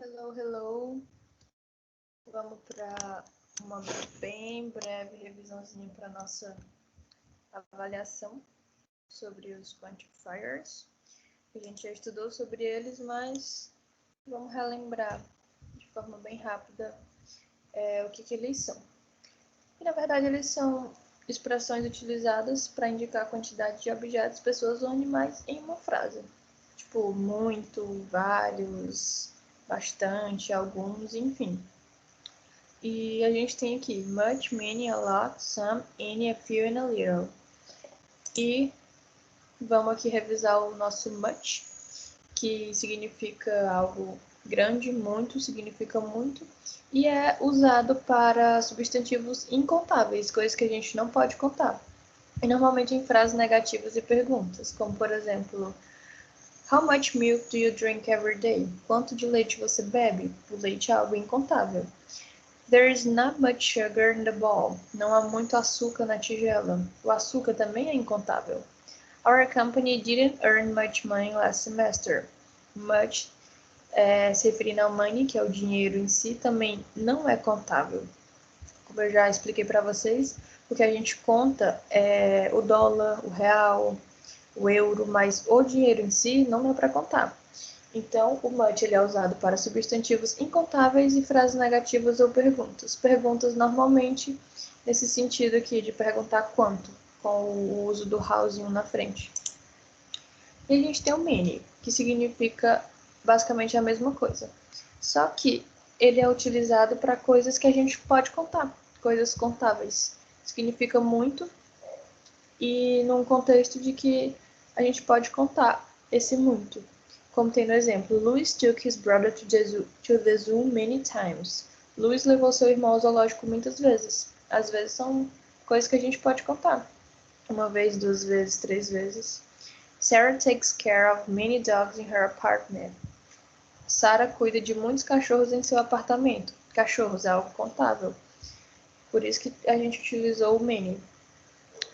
Hello, hello. Vamos para uma bem breve revisãozinha para nossa avaliação sobre os quantifiers. A gente já estudou sobre eles, mas vamos relembrar de forma bem rápida o que eles são. E, na verdade, eles são expressões utilizadas para indicar a quantidade de objetos, pessoas ou animais em uma frase. Tipo, muito, vários, bastante, alguns, enfim. E a gente tem aqui much, many, a lot, some, any, a few and a little. E vamos aqui revisar o nosso much, que significa algo grande, muito, significa muito, e é usado para substantivos incontáveis, coisas que a gente não pode contar. E normalmente em frases negativas e perguntas, como por exemplo, how much milk do you drink every day? Quanto de leite você bebe? O leite é algo incontável. There is not much sugar in the bowl. Não há muito açúcar na tigela. O açúcar também é incontável. Our company didn't earn much money last semester. Much, se referindo ao money, que é o dinheiro em si, também não é contável. Como eu já expliquei para vocês, o que a gente conta é o dólar, o real, o euro, mas o dinheiro em si não dá para contar. Então, o much ele é usado para substantivos incontáveis e frases negativas ou perguntas. Perguntas normalmente nesse sentido aqui de perguntar quanto, com o uso do howzinho na frente. E a gente tem o many, que significa basicamente a mesma coisa. Só que ele é utilizado para coisas que a gente pode contar, coisas contáveis. Significa muito e num contexto de que a gente pode contar esse muito. Como tem no exemplo, Louis took his brother to the zoo many times. Louis levou seu irmão ao zoológico muitas vezes. Às vezes são coisas que a gente pode contar. Uma vez, duas vezes, três vezes. Sarah takes care of many dogs in her apartment. Sarah cuida de muitos cachorros em seu apartamento. Cachorros é algo contável. Por isso que a gente utilizou o many.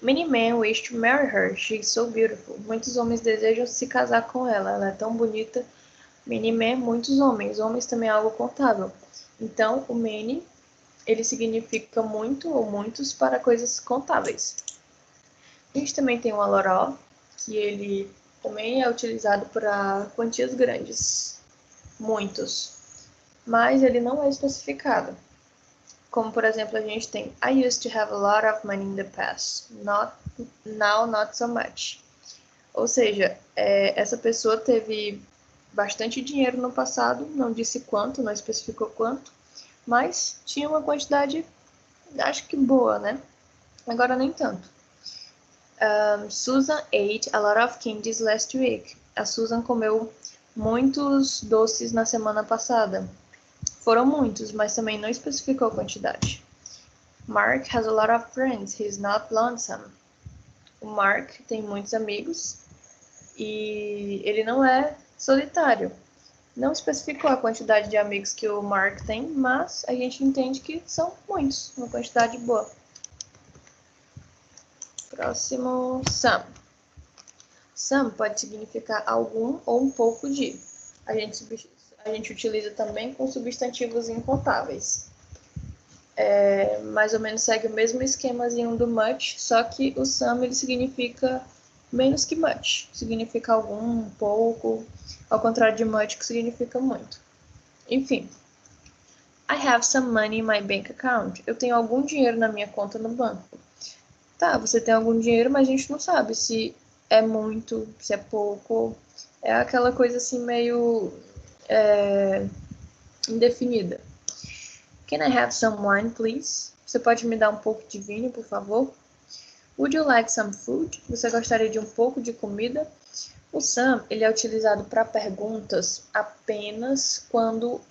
Many men wish to marry her. She is so beautiful. Muitos homens desejam se casar com ela. Ela é tão bonita. Many men, muitos homens. Homens também é algo contável. Então, o many, ele significa muito ou muitos para coisas contáveis. A gente também tem o a lot of, que ele também é utilizado para quantias grandes. Muitos. Mas ele não é especificado. Como, por exemplo, a gente tem I used to have a lot of money in the past. Now, not so much. Ou seja, essa pessoa teve bastante dinheiro no passado, não disse quanto, não especificou quanto, mas tinha uma quantidade, acho que boa, né? Agora nem tanto. Susan ate a lot of candies last week. A Susan comeu muitos doces na semana passada. Foram muitos, mas também não especificou a quantidade. Mark has a lot of friends. He's not lonesome. O Mark tem muitos amigos e ele não é solitário. Não especificou a quantidade de amigos que o Mark tem, mas a gente entende que são muitos, uma quantidade boa. Próximo, some. Some pode significar algum ou um pouco de. A gente utiliza também com substantivos incontáveis. Mais ou menos segue o mesmo esquemazinho do much, só que o some ele significa menos que much. Significa algum, um pouco, ao contrário de much, que significa muito. Enfim. I have some money in my bank account. Eu tenho algum dinheiro na minha conta no banco. Tá, você tem algum dinheiro, mas a gente não sabe se é muito, se é pouco. É aquela coisa assim meio indefinida. Can I have some wine, please? Você pode me dar um pouco de vinho, por favor? Would you like some food? Você gostaria de um pouco de comida? O some, ele é utilizado para perguntas apenas quando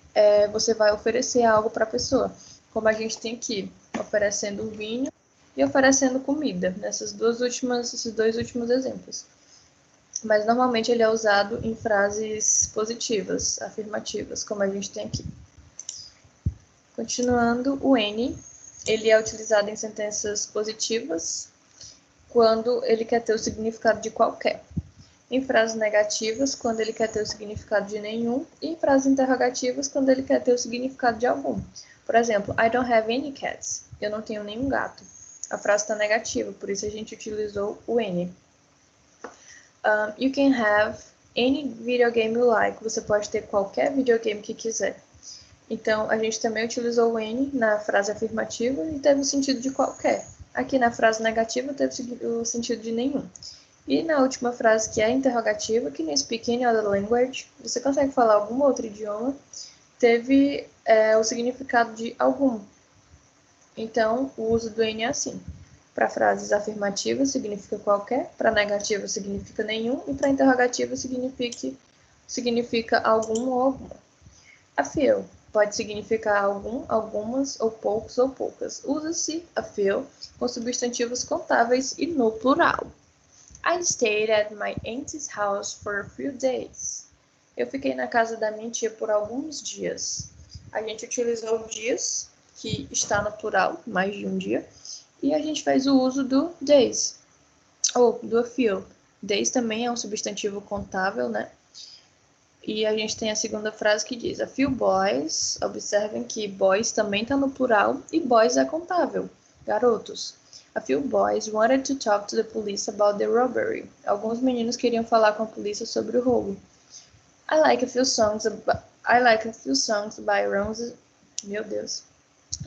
você vai oferecer algo para a pessoa. Como a gente tem aqui, oferecendo vinho e oferecendo comida, esses dois últimos exemplos. Mas normalmente ele é usado em frases positivas, afirmativas, como a gente tem aqui. Continuando, o N, ele é utilizado em sentenças positivas quando ele quer ter o significado de qualquer. em frases negativas, quando ele quer ter o significado de nenhum, e em frases interrogativas, quando ele quer ter o significado de algum. Por exemplo, I don't have any cats. Eu não tenho nenhum gato. A frase está negativa, por isso a gente utilizou o any. You can have any video game you like. Você pode ter qualquer videogame que quiser. Então, a gente também utilizou o any na frase afirmativa e teve o sentido de qualquer. Aqui na frase negativa teve o sentido de nenhum. E na última frase, que é interrogativa, que nem speak any other language, você consegue falar algum outro idioma, teve o significado de algum. Então, o uso do any é assim. Para frases afirmativas significa qualquer, para negativa significa nenhum, e para interrogativa significa algum ou alguma. A few pode significar algum, algumas, ou poucos ou poucas. Usa-se a few com substantivos contáveis e no plural. I stayed at my aunt's house for a few days. Eu fiquei na casa da minha tia por alguns dias. A gente utilizou dias, que está no plural, mais de um dia, e a gente faz o uso do days, ou do a few. Days também é um substantivo contável, né? E a gente tem a segunda frase que diz: a few boys. Observem que boys também está no plural e boys é contável, garotos. A few boys wanted to talk to the police about the robbery. Alguns meninos queriam falar com a polícia sobre o roubo. I like a few songs by Roses. Meu Deus.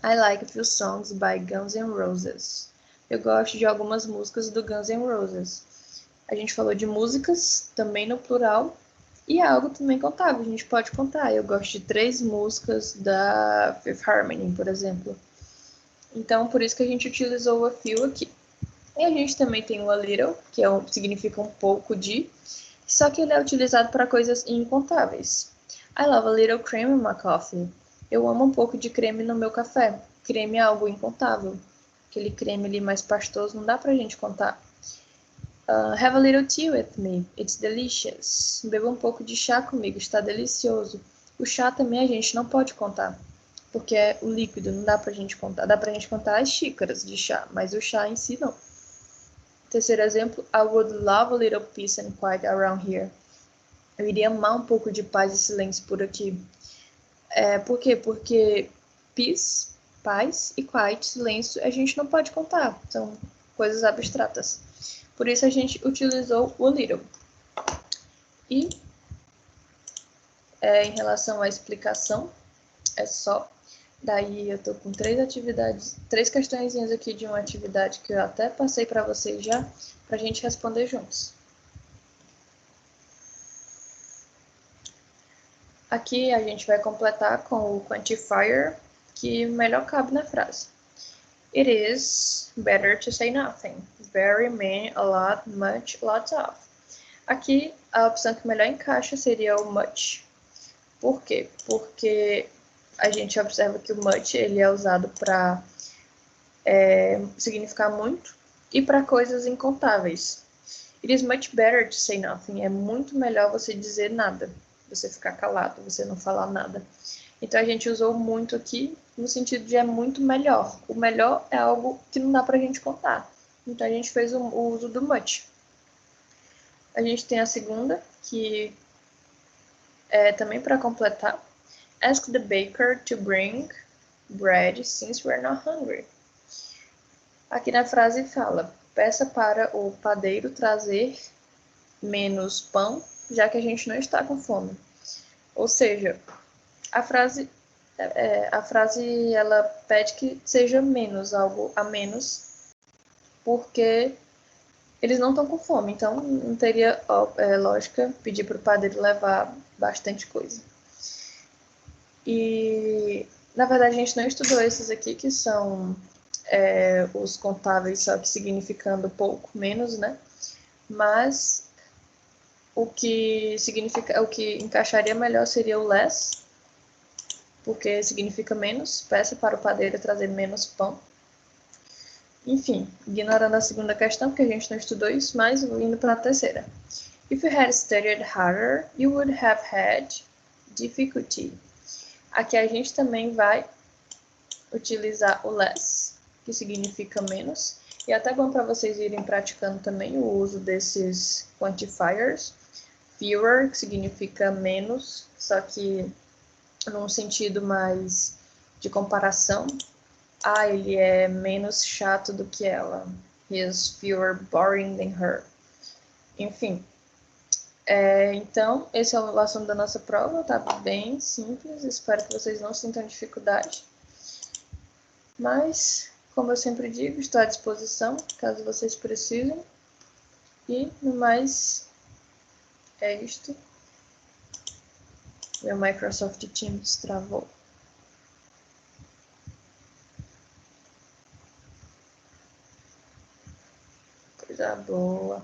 I like a few songs by Guns N' Roses. Eu gosto de algumas músicas do Guns N' Roses. A gente falou de músicas, também no plural, e é algo também contável, a gente pode contar. Eu gosto de 3 músicas da Fifth Harmony, por exemplo. Então, por isso que a gente utilizou o a few aqui. E a gente também tem o a little, que significa um pouco de, só que ele é utilizado para coisas incontáveis. I love a little cream in my coffee. Eu amo um pouco de creme no meu café. Creme é algo incontável. Aquele creme ali mais pastoso não dá pra gente contar. Have a little tea with me. It's delicious. Beba um pouco de chá comigo. Está delicioso. O chá também a gente não pode contar, porque é o líquido, não dá pra gente contar. Dá pra gente contar as xícaras de chá, mas o chá em si não. Terceiro exemplo, I would love a little peace and quiet around here. Eu iria amar um pouco de paz e silêncio por aqui. Por quê? Porque peace, paz, e quiet, silêncio, a gente não pode contar. São coisas abstratas. Por isso a gente utilizou o little. E em relação à explicação, é só. Daí eu tô com 3 questõezinhas aqui de uma atividade que eu até passei para vocês já, pra gente responder juntos. Aqui a gente vai completar com o quantifier que melhor cabe na frase. It is better to say nothing. Very, many, a lot, much, lots of. Aqui a opção que melhor encaixa seria o much. Por quê? Porque a gente observa que o much ele é usado para significar muito e para coisas incontáveis. It is much better to say nothing. É muito melhor você dizer nada. Você ficar calado, você não falar nada. Então a gente usou muito aqui no sentido de é muito melhor. O melhor é algo que não dá pra gente contar. Então a gente fez o uso do much. A gente tem a segunda, que é também para completar. Ask the baker to bring bread since we're not hungry. Aqui na frase fala: peça para o padeiro trazer menos pão, já que a gente não está com fome. Ou seja, a frase ela pede que seja menos, algo a menos, porque eles não estão com fome, então não teria lógica pedir para o padeiro levar bastante coisa. E, na verdade, a gente não estudou esses aqui, que são os contáveis, só que significando pouco, menos, né? Mas o que encaixaria melhor seria o less, porque significa menos, peça para o padeiro trazer menos pão. Enfim, ignorando a segunda questão, porque a gente não estudou isso, mas indo para a terceira. If you had studied harder, you would have had difficulty. Aqui a gente também vai utilizar o less, que significa menos, E é até bom para vocês irem praticando também o uso desses quantifiers. Fewer, que significa menos, só que num sentido mais de comparação. Ah, ele é menos chato do que ela. He is fewer boring than her. Enfim. Então, esse é o assunto da nossa prova, tá bem simples. Espero que vocês não sintam dificuldade. Mas, como eu sempre digo, estou à disposição, caso vocês precisem. E, no mais, é isto. Meu Microsoft Teams travou. Coisa boa.